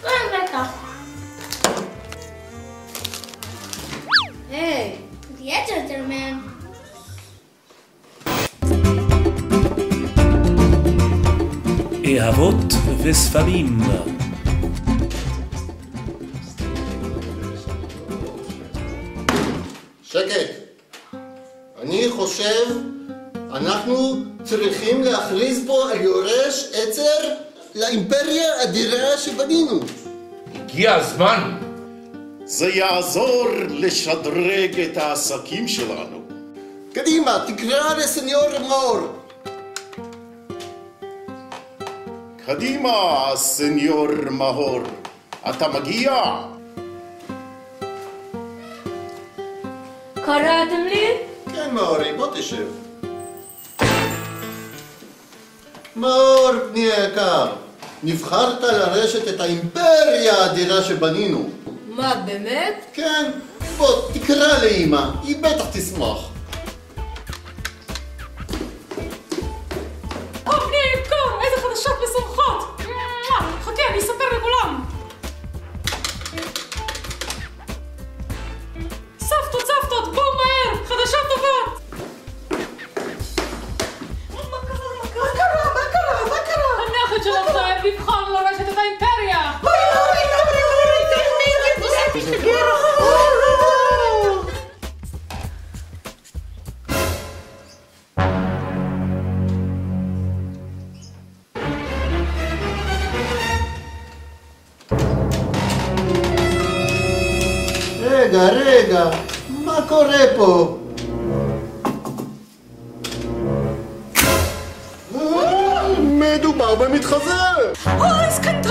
כן, בטח. היי, תהיה ג'נטלמן. אהבות וספרים. שקט. אני חושב אנחנו צריכים להכריז פה על יורש עצר לאימפריה האדירה שבנינו. הגיע הזמן. זה יעזור לשדרג את העסקים שלנו. קדימה, תקרא לסניור מאור. קדימה, סניור מאור. אתה מגיע? קראתם לי? כן, מאורי, בוא תשב. מאור, בני היקר, נבחרת לרשת את האימפריה האדירה שבנינו. מה, באמת? כן, בוא, תקרא לאמא, היא בטח תשמח. בני היקר, איזה חדשות משמחות! חכה, אני אספר לכולם! סבתות, בואו מהר! חדשות טובות! מה קרה? הנכד שלך חייב לבחון לרשת את האימפריה! רגע, מה קורה פה? מדובר במתחזה! סקנדל!